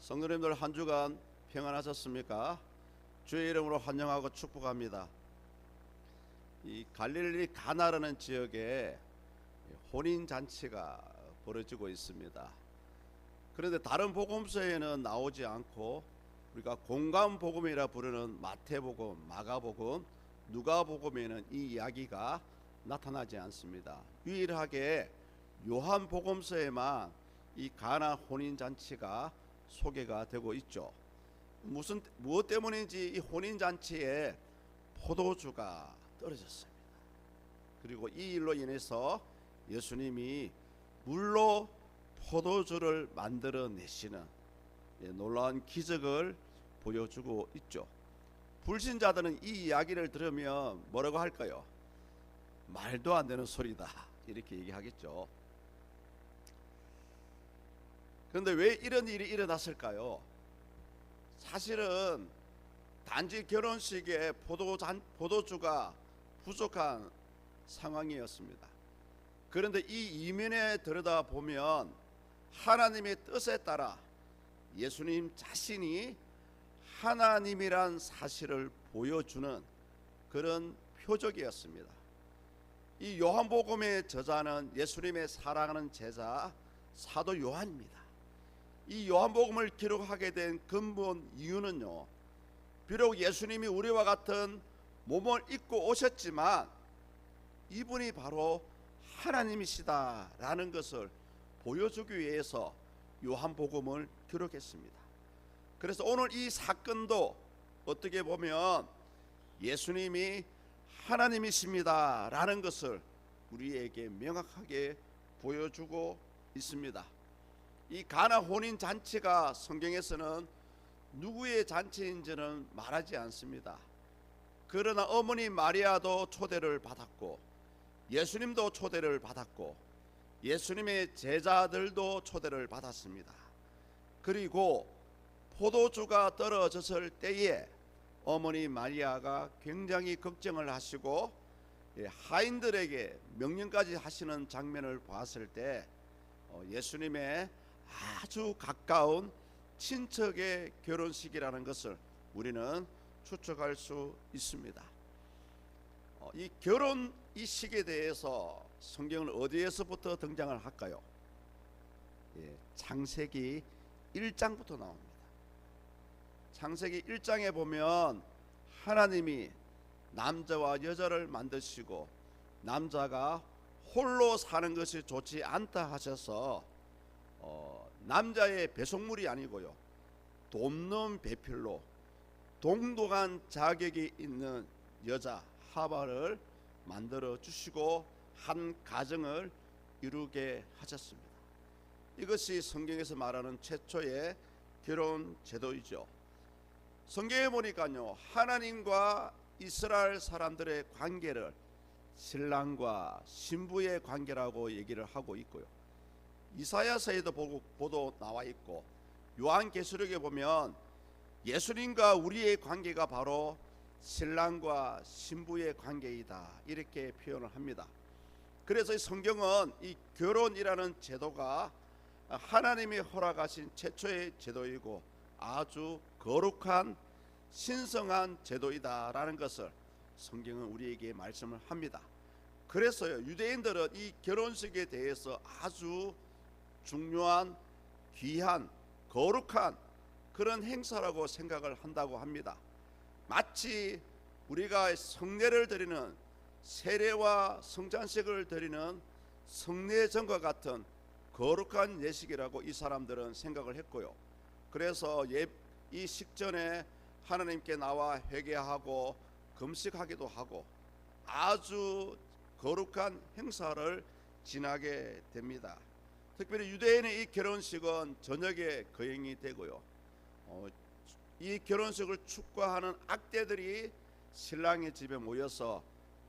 성도님들 한 주간 평안하셨습니까? 주의 이름으로 환영하고 축복합니다. 이 갈릴리 가나라는 지역에 혼인 잔치가 벌어지고 있습니다. 그런데 다른 복음서에는 나오지 않고 우리가 공감 복음이라 부르는 마태복음, 마가복음, 누가복음에는 이 이야기가 나타나지 않습니다. 유일하게 요한복음서에만 이 가나 혼인 잔치가 소개가 되고 있죠. 무엇 때문인지 이 혼인 잔치에 포도주가 떨어졌습니다. 그리고 이 일로 인해서 예수님이 물로 포도주를 만들어내시는 놀라운 기적을 보여주고 있죠. 불신자들은 이 이야기를 들으면 뭐라고 할까요? 말도 안 되는 소리다 이렇게 얘기하겠죠. 그런데 왜 이런 일이 일어났을까요? 사실은 단지 결혼식에 포도주가 부족한 상황이었습니다. 그런데 이 이면에 들여다보면 하나님의 뜻에 따라 예수님 자신이 하나님이란 사실을 보여주는 그런 표적이었습니다. 이 요한복음의 저자는 예수님의 사랑하는 제자 사도 요한입니다. 이 요한복음을 기록하게 된 근본 이유는요, 비록 예수님이 우리와 같은 몸을 입고 오셨지만 이분이 바로 하나님이시다라는 것을 보여주기 위해서 요한복음을 기록했습니다. 그래서 오늘 이 사건도 어떻게 보면 예수님이 하나님이십니다라는 것을 우리에게 명확하게 보여주고 있습니다. 이 가나 혼인 잔치가 성경에서는 누구의 잔치인지는 말하지 않습니다. 그러나 어머니 마리아도 초대를 받았고 예수님도 초대를 받았고 예수님의 제자들도 초대를 받았습니다. 그리고 포도주가 떨어졌을 때에 어머니 마리아가 굉장히 걱정을 하시고 하인들에게 명령까지 하시는 장면을 봤을 때 예수님의 아주 가까운 친척의 결혼식이라는 것을 우리는 추측할 수 있습니다. 이 결혼 이 식에 대해서 성경은 어디에서부터 등장을 할까요? 창세기 1장부터 나옵니다. 창세기 1장에 보면 하나님이 남자와 여자를 만드시고 남자가 홀로 사는 것이 좋지 않다 하셔서 남자의 배속물이 아니고요, 돕는 배필로 동등한 자격이 있는 여자 하와를 만들어 주시고 한 가정을 이루게 하셨습니다. 이것이 성경에서 말하는 최초의 결혼 제도이죠. 성경에 보니까요, 하나님과 이스라엘 사람들의 관계를 신랑과 신부의 관계라고 얘기를 하고 있고요, 이사야서에도 보도 나와 있고 요한계시록에 보면 예수님과 우리의 관계가 바로 신랑과 신부의 관계이다 이렇게 표현을 합니다. 그래서 성경은 이 결혼이라는 제도가 하나님이 허락하신 최초의 제도이고 아주 거룩한 신성한 제도이다라는 것을 성경은 우리에게 말씀을 합니다. 그래서요, 유대인들은 이 결혼식에 대해서 아주 중요한 귀한 거룩한 그런 행사라고 생각을 한다고 합니다. 마치 우리가 성례를 드리는 세례와 성찬식을 드리는 성례전과 같은 거룩한 예식이라고 이 사람들은 생각을 했고요. 그래서 이 식전에 하나님께 나와 회개하고 금식하기도 하고 아주 거룩한 행사를 지나게 됩니다. 특별히 유대인의 이 결혼식은 저녁에 거행이 되고요, 이 결혼식을 축하하는 악대들이 신랑의 집에 모여서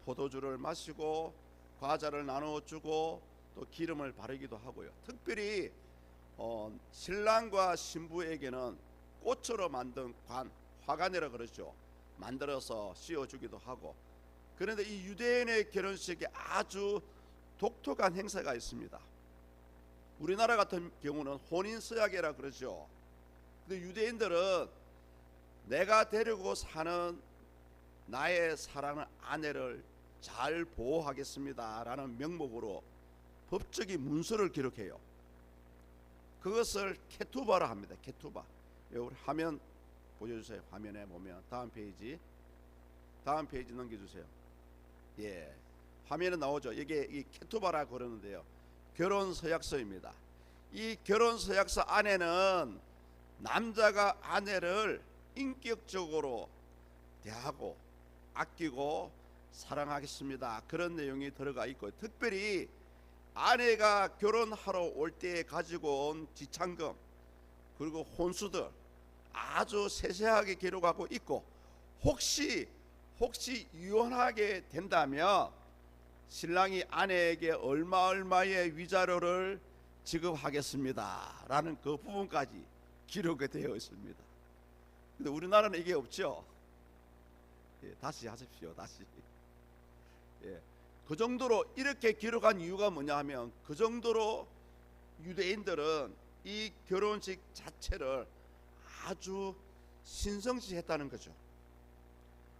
포도주를 마시고 과자를 나누어 주고 또 기름을 바르기도 하고요, 특별히 신랑과 신부에게는 꽃으로 만든 화관이라 그러죠, 만들어서 씌워주기도 하고. 그런데 이 유대인의 결혼식에 아주 독특한 행사가 있습니다. 우리나라 같은 경우는 혼인서약이라 그러죠. 근데 유대인들은 내가 데리고 사는 나의 사랑하는 아내를 잘 보호하겠습니다 라는 명목으로 법적인 문서를 기록해요. 그것을 케투바라 합니다. 케투바. 여기 화면 보여주세요. 화면에 보면 다음 페이지 넘겨주세요. 예, 화면에 나오죠. 이게 이 케투바라고 그러는데요, 결혼 서약서입니다. 이 결혼 서약서 안에는 남자가 아내를 인격적으로 대하고 아끼고 사랑하겠습니다, 그런 내용이 들어가 있고, 특별히 아내가 결혼하러 올 때 가지고 온 지참금 그리고 혼수들 아주 세세하게 기록하고 있고, 혹시 이혼하게 된다면 신랑이 아내에게 얼마의 위자료를 지급하겠습니다 라는 그 부분까지 기록이 되어 있습니다. 근데 우리나라는 이게 없죠. 예, 다시 하십시오. 다시. 예, 그 정도로 이렇게 기록한 이유가 뭐냐 하면, 그 정도로 유대인들은 이 결혼식 자체를 아주 신성시했다는 거죠.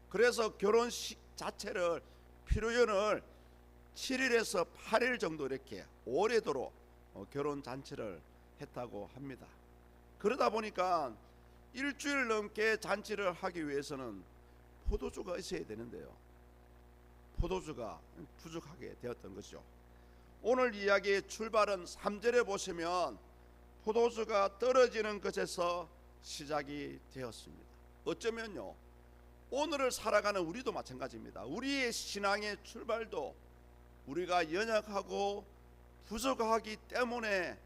그래서 결혼식 자체를 피로연을 7일에서 8일 정도 이렇게 오래도록 결혼 잔치를 했다고 합니다. 그러다 보니까 일주일 넘게 잔치를 하기 위해서는 포도주가 있어야 되는데요, 포도주가 부족하게 되었던 것이죠. 오늘 이야기의 출발은 3절에 보시면 포도주가 떨어지는 것에서 시작이 되었습니다. 어쩌면요, 오늘을 살아가는 우리도 마찬가지입니다. 우리의 신앙의 출발도 우리가 연약하고 부족하기 때문에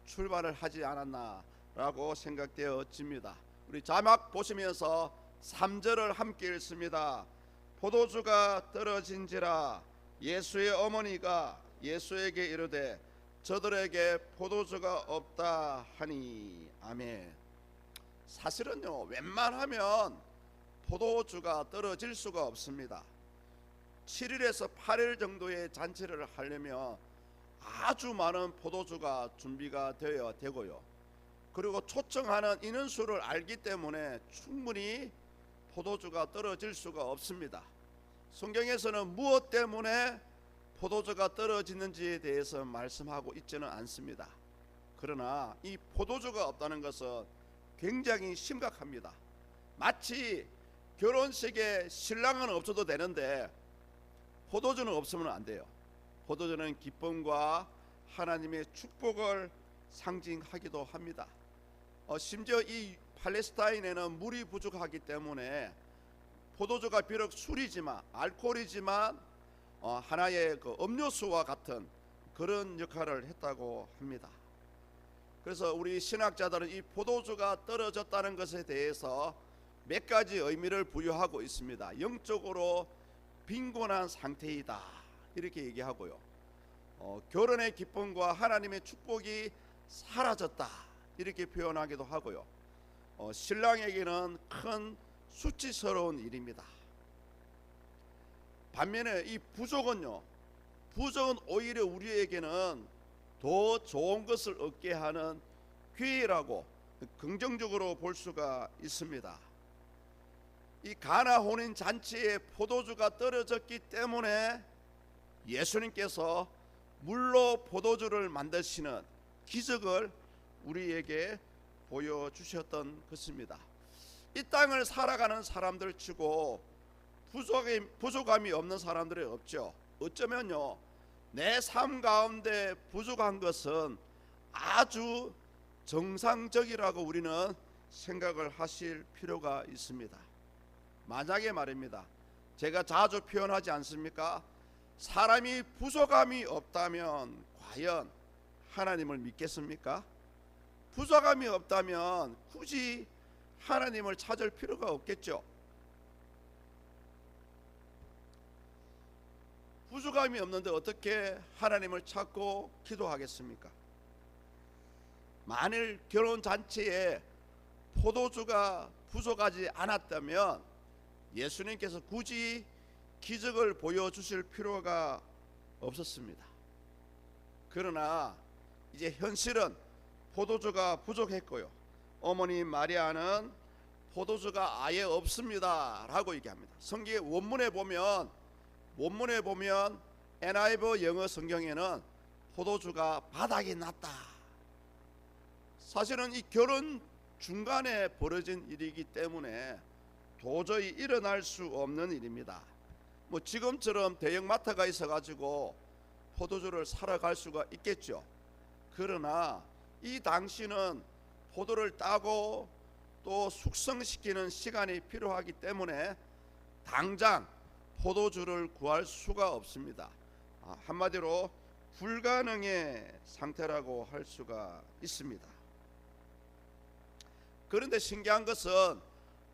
출발을 하지 않았나라고 생각되어집니다. 우리 자막 보시면서 3절을 함께 읽습니다. 포도주가 떨어진지라 예수의 어머니가 예수에게 이르되 저들에게 포도주가 없다 하니. 아멘. 사실은요, 웬만하면 포도주가 떨어질 수가 없습니다. 7일에서 8일 정도의 잔치를 하려면 아주 많은 포도주가 준비가 되어야 되고요, 그리고 초청하는 인원수를 알기 때문에 충분히 포도주가 떨어질 수가 없습니다. 성경에서는 무엇 때문에 포도주가 떨어지는지에 대해서 말씀하고 있지는 않습니다. 그러나 이 포도주가 없다는 것은 굉장히 심각합니다. 마치 결혼식에 신랑은 없어도 되는데 포도주는 없으면 안 돼요. 포도주는 기쁨과 하나님의 축복을 상징하기도 합니다. 심지어 이 팔레스타인에는 물이 부족하기 때문에 포도주가 비록 술이지만, 알코올이지만 하나의 그 음료수와 같은 그런 역할을 했다고 합니다. 그래서 우리 신학자들은 이 포도주가 떨어졌다는 것에 대해서 몇 가지 의미를 부여하고 있습니다. 영적으로 빈곤한 상태이다 이렇게 얘기하고요, 결혼의 기쁨과 하나님의 축복이 사라졌다 이렇게 표현하기도 하고요, 신랑에게는 큰 수치스러운 일입니다. 반면에 이 부족은 오히려 우리에게는 더 좋은 것을 얻게 하는 기회라고 긍정적으로 볼 수가 있습니다. 이 가나 혼인 잔치에 포도주가 떨어졌기 때문에 예수님께서 물로 포도주를 만드시는 기적을 우리에게 보여주셨던 것입니다. 이 땅을 살아가는 사람들 치고 부족함이 없는 사람들이 없죠. 어쩌면요, 내 삶 가운데 부족한 것은 아주 정상적이라고 우리는 생각을 하실 필요가 있습니다. 만약에 말입니다, 제가 자주 표현하지 않습니까? 사람이 부족함이 없다면 과연 하나님을 믿겠습니까? 부족함이 없다면 굳이 하나님을 찾을 필요가 없겠죠. 부족함이 없는데 어떻게 하나님을 찾고 기도하겠습니까? 만일 결혼 잔치에 포도주가 부족하지 않았다면 예수님께서 굳이 기적을 보여주실 필요가 없었습니다. 그러나 이제 현실은 포도주가 부족했고요, 어머니 마리아는 포도주가 아예 없습니다 라고 얘기합니다. 성경의 원문에 보면 NIV 영어 성경에는 포도주가 바닥이 났다. 사실은 이 결혼 중간에 벌어진 일이기 때문에 도저히 일어날 수 없는 일입니다. 뭐 지금처럼 대형마트가 있어가지고 포도주를 사러 갈 수가 있겠죠. 그러나 이 당시는 포도를 따고 또 숙성시키는 시간이 필요하기 때문에 당장 포도주를 구할 수가 없습니다. 한마디로 불가능의 상태라고 할 수가 있습니다. 그런데 신기한 것은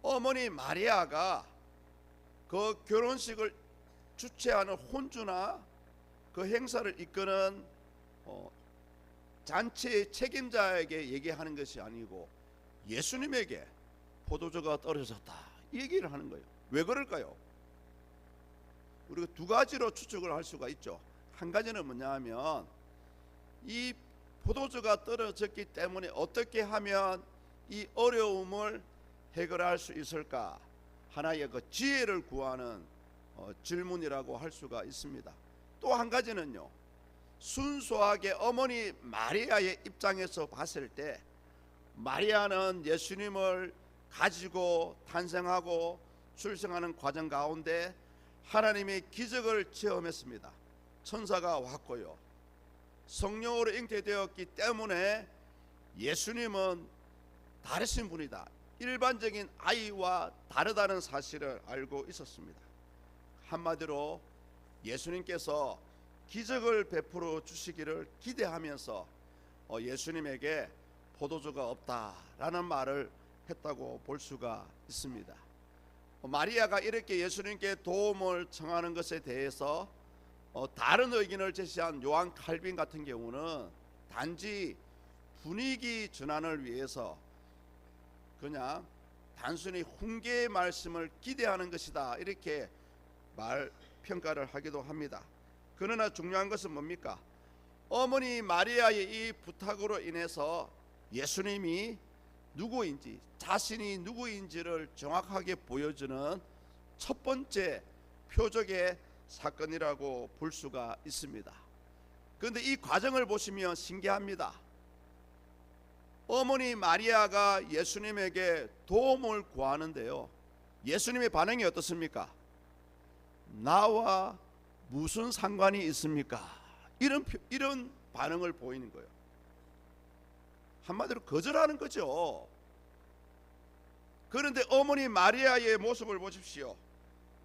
어머니 마리아가 그 결혼식을 주최하는 혼주나 그 행사를 이끄는 잔치의 책임자에게 얘기하는 것이 아니고 예수님에게 포도주가 떨어졌다 이 얘기를 하는 거예요. 왜 그럴까요? 우리가 두 가지로 추측을 할 수가 있죠. 한 가지는 뭐냐 하면 이 포도주가 떨어졌기 때문에 어떻게 하면 이 어려움을 해결할 수 있을까 하나의 그 지혜를 구하는 질문이라고 할 수가 있습니다. 또 한 가지는요, 순수하게 어머니 마리아의 입장에서 봤을 때 마리아는 예수님을 가지고 탄생하고 출생하는 과정 가운데 하나님의 기적을 체험했습니다. 천사가 왔고요, 성령으로 잉태되었기 때문에 예수님은 다르신 분이다, 일반적인 아이와 다르다는 사실을 알고 있었습니다. 한마디로 예수님께서 기적을 베풀어 주시기를 기대하면서 예수님에게 포도주가 없다라는 말을 했다고 볼 수가 있습니다. 마리아가 이렇게 예수님께 도움을 청하는 것에 대해서 다른 의견을 제시한 요한 칼빈 같은 경우는 단지 분위기 전환을 위해서 그냥 단순히 훈계의 말씀을 기대하는 것이다 이렇게 평가를 하기도 합니다. 그러나 중요한 것은 뭡니까? 어머니 마리아의 이 부탁으로 인해서 예수님이 누구인지, 자신이 누구인지를 정확하게 보여주는 첫 번째 표적의 사건이라고 볼 수가 있습니다. 그런데 이 과정을 보시면 신기합니다. 어머니 마리아가 예수님에게 도움을 구하는데요, 예수님의 반응이 어떻습니까? 나와 무슨 상관이 있습니까? 이런 반응을 보이는 거예요. 한마디로 거절하는 거죠. 그런데 어머니 마리아의 모습을 보십시오.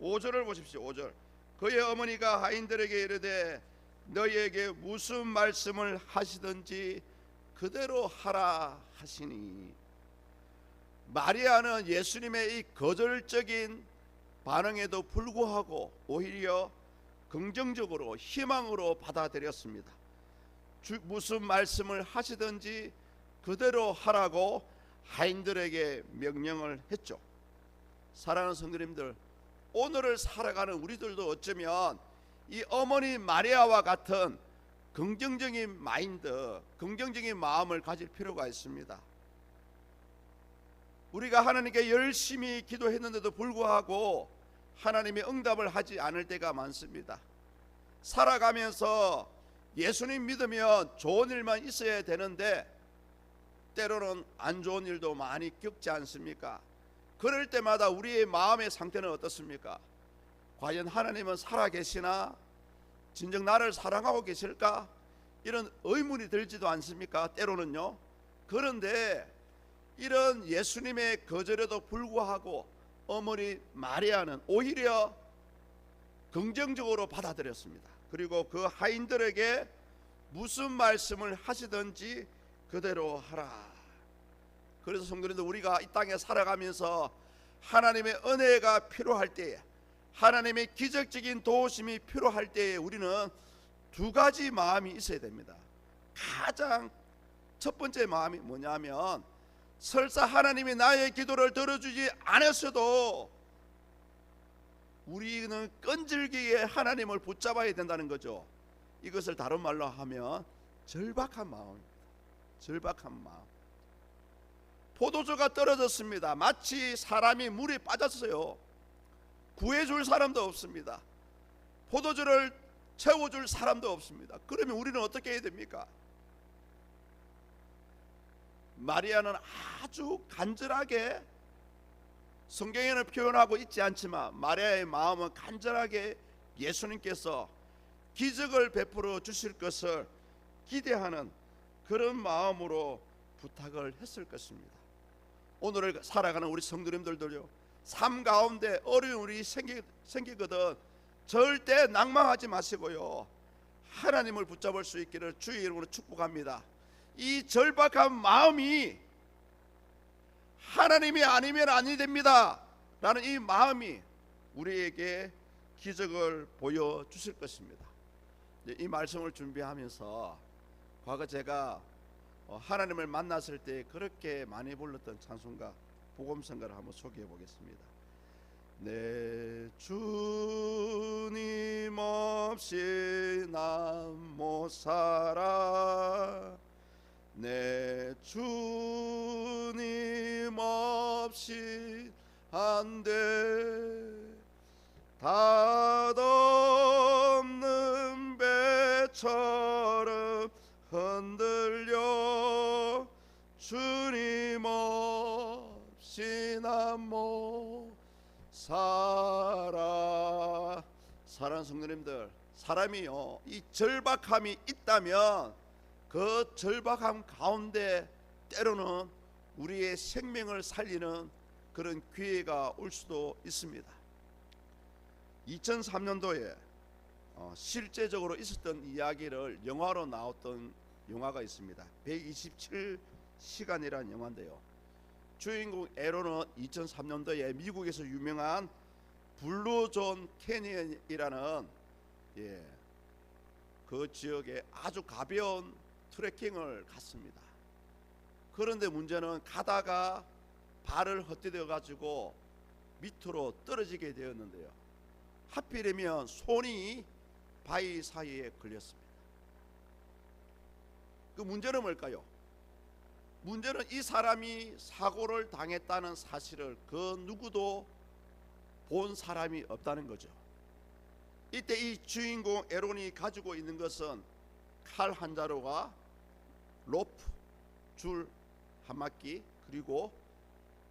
5절을 보십시오. 5절. 그의 어머니가 하인들에게 이르되 너희에게 무슨 말씀을 하시든지 그대로 하라 하시니. 마리아는 예수님의 이 거절적인 반응에도 불구하고 오히려 긍정적으로 희망으로 받아들였습니다. 무슨 말씀을 하시든지 그대로 하라고 하인들에게 명령을 했죠. 사랑하는 성도님들, 오늘을 살아가는 우리들도 어쩌면 이 어머니 마리아와 같은 긍정적인 마인드, 긍정적인 마음을 가질 필요가 있습니다. 우리가 하나님께 열심히 기도했는데도 불구하고 하나님이 응답을 하지 않을 때가 많습니다. 살아가면서 예수님 믿으면 좋은 일만 있어야 되는데 때로는 안 좋은 일도 많이 겪지 않습니까? 그럴 때마다 우리의 마음의 상태는 어떻습니까? 과연 하나님은 살아계시나? 진정 나를 사랑하고 계실까? 이런 의문이 들지도 않습니까? 때로는요. 그런데 이런 예수님의 거절에도 불구하고 어머니 마리아는 오히려 긍정적으로 받아들였습니다. 그리고 그 하인들에게 무슨 말씀을 하시든지 그대로 하라. 그래서 성도님들, 우리가 이 땅에 살아가면서 하나님의 은혜가 필요할 때에, 하나님의 기적적인 도우심이 필요할 때에 우리는 두 가지 마음이 있어야 됩니다. 가장 첫 번째 마음이 뭐냐면, 설사 하나님이 나의 기도를 들어주지 않았어도 우리는 끈질기게 하나님을 붙잡아야 된다는 거죠. 이것을 다른 말로 하면 절박한 마음입니다. 절박한 마음. 포도주가 떨어졌습니다. 마치 사람이 물에 빠졌어요. 구해줄 사람도 없습니다. 포도주를 채워줄 사람도 없습니다. 그러면 우리는 어떻게 해야 됩니까? 마리아는 아주 간절하게, 성경에는 표현하고 있지 않지만 마리아의 마음은 간절하게 예수님께서 기적을 베풀어 주실 것을 기대하는 그런 마음으로 부탁을 했을 것입니다. 오늘을 살아가는 우리 성도님들도요, 삶 가운데 어려움이 생기거든 절대 낭망하지 마시고요, 하나님을 붙잡을 수 있기를 주의 이름으로 축복합니다. 이 절박한 마음이 하나님이 아니면 아니 됩니다 라는 이 마음이 우리에게 기적을 보여주실 것입니다. 이 말씀을 준비하면서 과거 제가 하나님을 만났을 때 그렇게 많이 불렀던 찬송가, 복음성가를 한번 소개해 보겠습니다. 내 주님 없이 난 못 살아, 내 주님 없이 안 돼, 닷없는 배처럼 흔들려 주님 없이 난 못 살아. 사랑하는 성도님들, 사람이요, 이 절박함이 있다면 그 절박함 가운데 때로는 우리의 생명을 살리는 그런 기회가 올 수도 있습니다. 2003년도에 실제적으로 있었던 이야기를 영화로 나왔던 영화가 있습니다. 127시간이라는 영화인데요, 주인공 에론은 2003년도에 미국에서 유명한 블루존 캐니언이라는 그 지역에 아주 가벼운 트레킹을 갔습니다. 그런데 문제는 가다가 발을 헛디뎌 가지고 밑으로 떨어지게 되었는데요, 하필이면 손이 바위 사이에 걸렸습니다. 그 문제는 뭘까요? 문제는 이 사람이 사고를 당했다는 사실을 그 누구도 본 사람이 없다는 거죠. 이때 이 주인공 에론이 가지고 있는 것은 칼 한 자루와 로프, 줄 한 바퀴, 그리고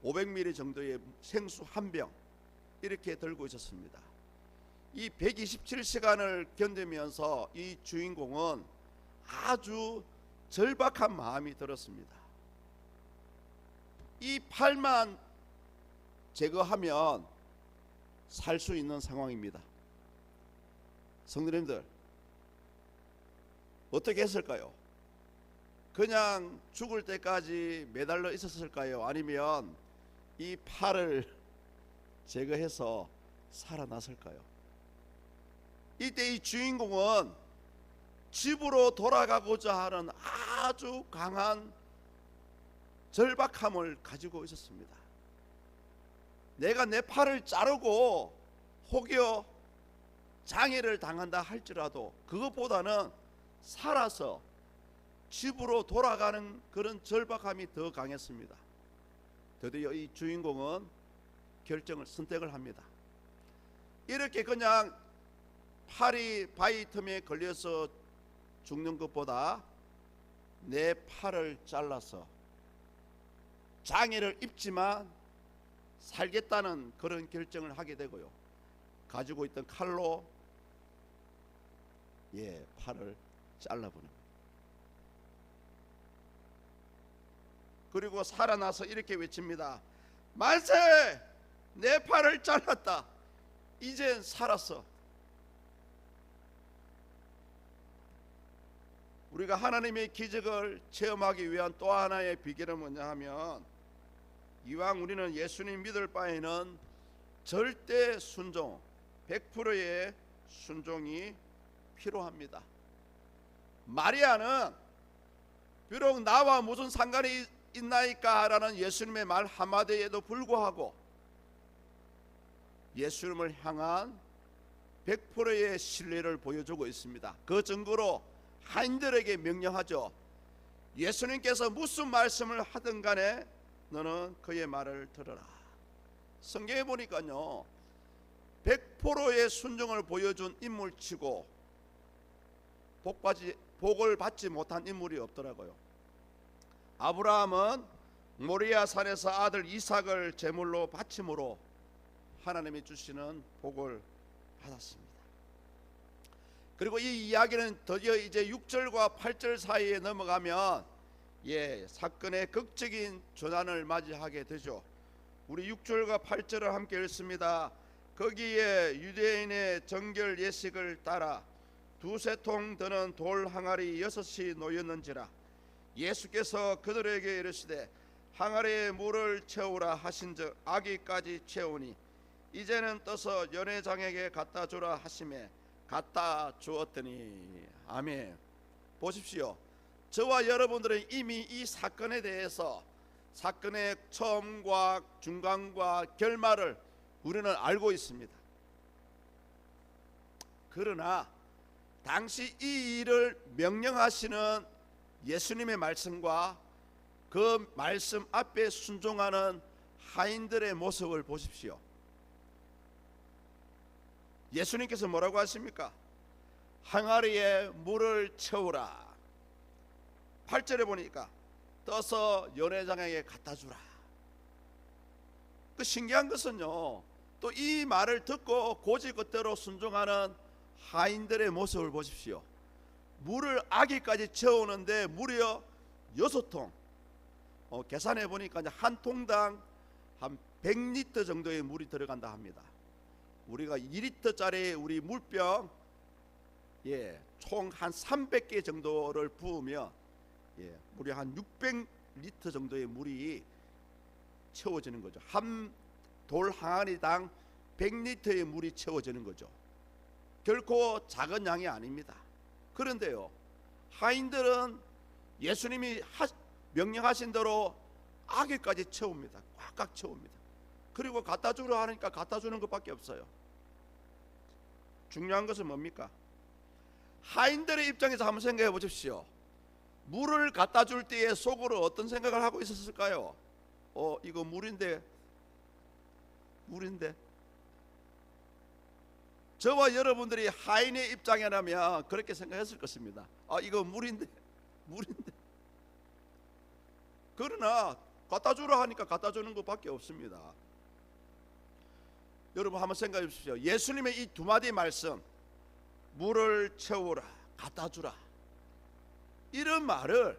500ml 정도의 생수 한 병, 이렇게 들고 있었습니다. 이 127시간을 견디면서 이 주인공은 아주 절박한 마음이 들었습니다. 이 팔만 제거하면 살 수 있는 상황입니다. 성도님들, 어떻게 했을까요? 그냥 죽을 때까지 매달려 있었을까요? 아니면 이 팔을 제거해서 살아났을까요? 이때 이 주인공은 집으로 돌아가고자 하는 아주 강한 절박함을 가지고 있었습니다. 내가 내 팔을 자르고 혹여 장애를 당한다 할지라도 그것보다는 살아서 집으로 돌아가는 그런 절박함이 더 강했습니다. 드디어 이 주인공은 선택을 합니다. 이렇게 그냥 팔이 바위 틈에 걸려서 죽는 것보다 내 팔을 잘라서 장애를 입지만 살겠다는 그런 결정을 하게 되고요, 가지고 있던 칼로 팔을 잘라보는 거예요. 그리고 살아나서 이렇게 외칩니다. 만세! 내 팔을 잘랐다. 이젠 살았어. 우리가 하나님의 기적을 체험하기 위한 또 하나의 비결은 뭐냐 하면, 이왕 우리는 예수님 믿을 바에는 절대 순종, 100%의 순종이 필요합니다. 마리아는 비록 나와 무슨 상관이 있나이까 라는 예수님의 말 한마디에도 불구하고 예수님을 향한 100%의 신뢰를 보여주고 있습니다. 그 증거로 하인들에게 명령하죠. 예수님께서 무슨 말씀을 하든 간에 너는 그의 말을 들어라. 성경에 보니까요 100%의 순종을 보여준 인물치고 복을 받지 못한 인물이 없더라고요. 아브라함은 모리아 산에서 아들 이삭을 제물로 바침으로 하나님이 주시는 복을 받았습니다. 그리고 이 이야기는 드디어 이제 6절과 8절 사이에 넘어가면 사건의 극적인 전환을 맞이하게 되죠. 우리 6절과 8절을 함께 읽습니다. 거기에 유대인의 정결 예식을 따라 두세 통 드는 돌 항아리 6이 놓였는지라. 예수께서 그들에게 이르시되 항아리에 물을 채우라 하신즉 아기까지 채우니 이제는 떠서 연회장에게 갖다 주라 하시매 갖다 주었더니. 아멘. 보십시오. 저와 여러분들은 이미 이 사건에 대해서 사건의 처음과 중간과 결말을 우리는 알고 있습니다. 그러나 당시 이 일을 명령하시는 예수님의 말씀과 그 말씀 앞에 순종하는 하인들의 모습을 보십시오. 예수님께서 뭐라고 하십니까? 항아리에 물을 채우라. 8절에 보니까 떠서 연회장에게 갖다 주라. 그 신기한 것은요 또 이 말을 듣고 고지그대로 순종하는 하인들의 모습을 보십시오. 물을 아기까지 채우는데 무려 6통. 계산해 보니까 한 통당 한 100리터 정도의 물이 들어간다 합니다. 우리가 2리터짜리 우리 물병 총 한 300개 정도를 부으면 무려 한 600리터 정도의 물이 채워지는 거죠. 한 돌 항아리당 100리터의 물이 채워지는 거죠. 결코 작은 양이 아닙니다. 그런데요 하인들은 예수님이 명령하신 대로 아기까지 채웁니다. 꽉꽉 채웁니다. 그리고 갖다 주라 하니까 갖다 주는 것밖에 없어요. 중요한 것은 뭡니까? 하인들의 입장에서 한번 생각해 보십시오. 물을 갖다 줄 때에 속으로 어떤 생각을 하고 있었을까요? 이거 물인데 저와 여러분들이 하인의 입장이라면 그렇게 생각했을 것입니다. 이거 물인데. 그러나 갖다 주라 하니까 갖다 주는 것밖에 없습니다. 여러분 한번 생각해 주십시오. 예수님의 이 두 마디 말씀, 물을 채우라, 갖다 주라, 이런 말을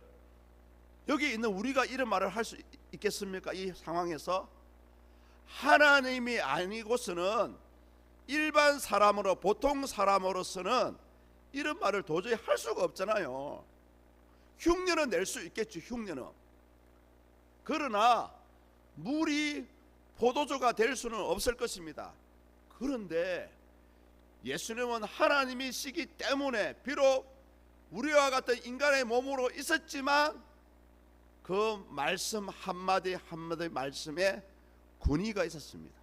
여기 있는 우리가 이런 말을 할 수 있겠습니까? 이 상황에서 하나님이 아니고서는 일반 사람으로, 보통 사람으로서는 이런 말을 도저히 할 수가 없잖아요. 흉내는 낼 수 있겠죠. 흉내는. 그러나 물이 포도주가 될 수는 없을 것입니다. 그런데 예수님은 하나님이시기 때문에 비록 우리와 같은 인간의 몸으로 있었지만 그 말씀 한마디 한마디 말씀에 권위가 있었습니다.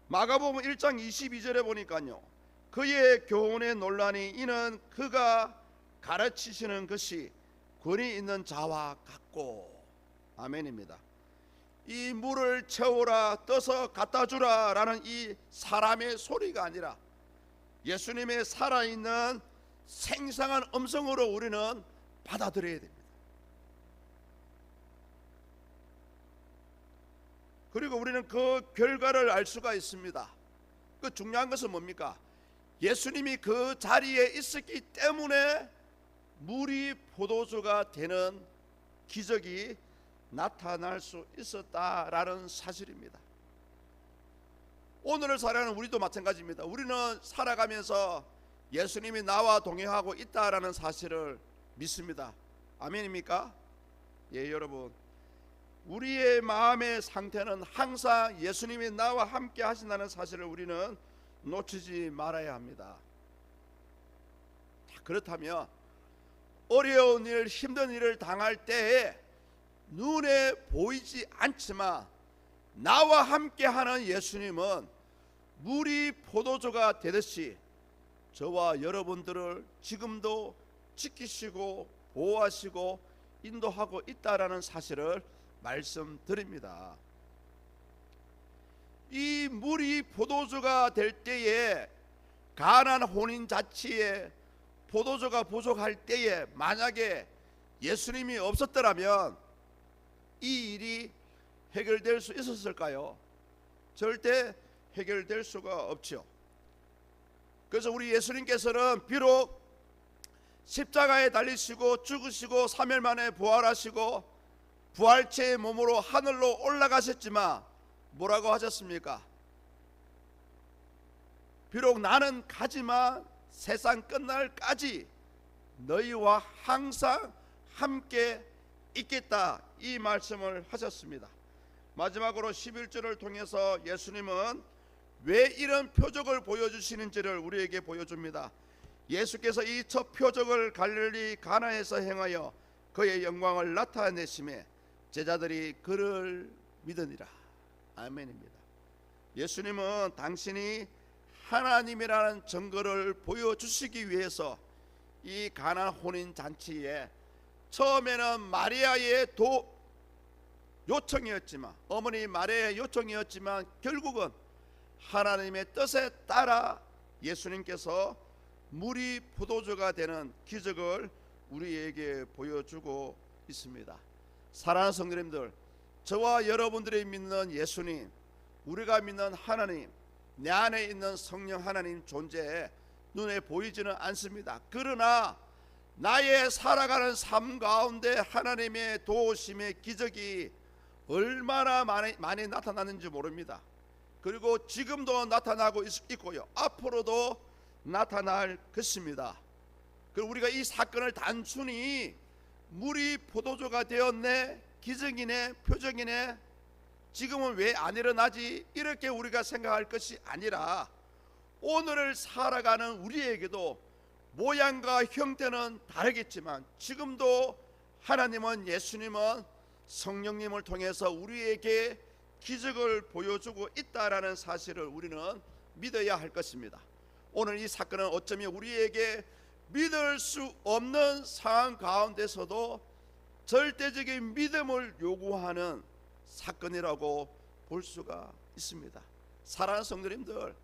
마가복음 1장 22절에 보니까요 그의 교훈에 논란이 이는 그가 가르치시는 것이 권위 있는 자와 같고. 아멘입니다. 이 물을 채우라, 떠서 갖다 주라 라는 이 사람의 소리가 아니라 예수님의 살아있는 생생한 음성으로 우리는 받아들여야 됩니다. 그리고 우리는 그 결과를 알 수가 있습니다. 그 중요한 것은 뭡니까? 예수님이 그 자리에 있었기 때문에 물이 포도주가 되는 기적이 나타날 수 있었다라는 사실입니다. 오늘을 살아가는 우리도 마찬가지입니다. 우리는 살아가면서 예수님이 나와 동행하고 있다라는 사실을 믿습니다. 아멘입니까? 예, 여러분, 우리의 마음의 상태는 항상 예수님이 나와 함께 하신다는 사실을 우리는 놓치지 말아야 합니다. 그렇다면 어려운 일, 힘든 일을 당할 때에 눈에 보이지 않지만 나와 함께하는 예수님은 물이 포도주가 되듯이 저와 여러분들을 지금도 지키시고 보호하시고 인도하고 있다라는 사실을 말씀드립니다. 이 물이 포도주가 될 때에, 가나안 혼인 잔치에 포도주가 부족할 때에 만약에 예수님이 없었더라면 이 일이 해결될 수 있었을까요? 절대 해결될 수가 없죠. 그래서 우리 예수님께서는 비록 십자가에 달리시고 죽으시고 3일 만에 부활하시고 부활체의 몸으로 하늘로 올라가셨지만 뭐라고 하셨습니까? 비록 나는 가지만 세상 끝날까지 너희와 항상 함께 있겠다, 이 말씀을 하셨습니다. 마지막으로 11절을 통해서 예수님은 왜 이런 표적을 보여주시는지를 우리에게 보여줍니다. 예수께서 이 첫 표적을 갈릴리 가나에서 행하여 그의 영광을 나타내심에 제자들이 그를 믿으니라. 아멘입니다. 예수님은 당신이 하나님이라는 증거를 보여주시기 위해서 이 가나안 혼인 잔치에 처음에는 마리아의 요청이었지만, 어머니 마리아의 요청이었지만 결국은 하나님의 뜻에 따라 예수님께서 물이 포도주가 되는 기적을 우리에게 보여주고 있습니다. 사랑하는 성도님들, 저와 여러분들이 믿는 예수님, 우리가 믿는 하나님, 내 안에 있는 성령 하나님 존재 눈에 보이지는 않습니다. 그러나 나의 살아가는 삶 가운데 하나님의 도우심의 기적이 얼마나 많이 나타나는지 모릅니다. 그리고 지금도 나타나고 있고요, 앞으로도 나타날 것입니다. 우리가 이 사건을 단순히 물이 포도주가 되었네, 기적이네, 표적이네, 지금은 왜 안 일어나지, 이렇게 우리가 생각할 것이 아니라 오늘을 살아가는 우리에게도 모양과 형태는 다르겠지만 지금도 하나님은, 예수님은 성령님을 통해서 우리에게 기적을 보여주고 있다라는 사실을 우리는 믿어야 할 것입니다. 오늘 이 사건은 어쩌면 우리에게 믿을 수 없는 상황 가운데서도 절대적인 믿음을 요구하는 사건이라고 볼 수가 있습니다. 사랑하는 성도님들,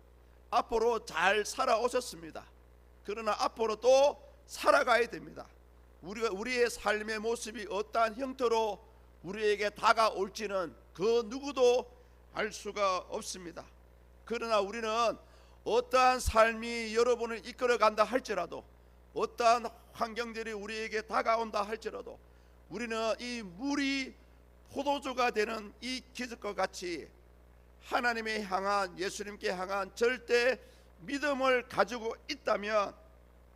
앞으로 잘 살아오셨습니다. 그러나 앞으로 또 살아가야 됩니다. 우리의 삶의 모습이 어떠한 형태로 우리에게 다가올지는 그 누구도 알 수가 없습니다. 그러나 우리는 어떠한 삶이 여러분을 이끌어간다 할지라도, 어떠한 환경들이 우리에게 다가온다 할지라도, 우리는 이 물이 포도주가 되는 이 기적과 같이 하나님에 향한, 예수님께 향한 절대 믿음을 가지고 있다면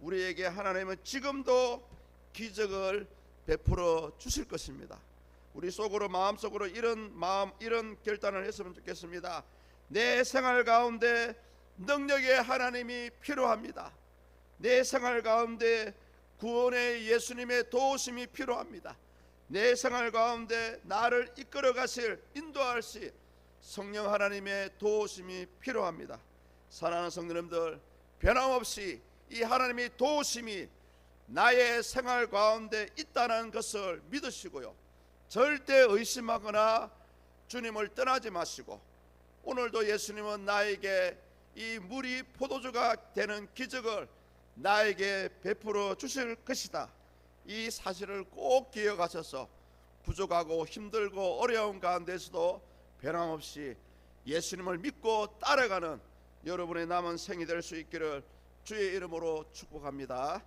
우리에게 하나님은 지금도 기적을 베풀어 주실 것입니다. 우리 속으로, 마음속으로 이런 결단을 했으면 좋겠습니다. 내 생활 가운데 능력의 하나님이 필요합니다. 내 생활 가운데 구원의 예수님의 도우심이 필요합니다. 내 생활 가운데 나를 이끌어 가실, 인도하실 성령 하나님의 도우심이 필요합니다. 사랑하는 성도님들, 변함없이 이 하나님의 도우심이 나의 생활 가운데 있다는 것을 믿으시고요, 절대 의심하거나 주님을 떠나지 마시고, 오늘도 예수님은 나에게 이 물이 포도주가 되는 기적을 나에게 베풀어 주실 것이다, 이 사실을 꼭 기억하셔서 부족하고 힘들고 어려운 가운데서도 변함없이 예수님을 믿고 따라가는 여러분의 남은 생이 될 수 있기를 주의 이름으로 축복합니다.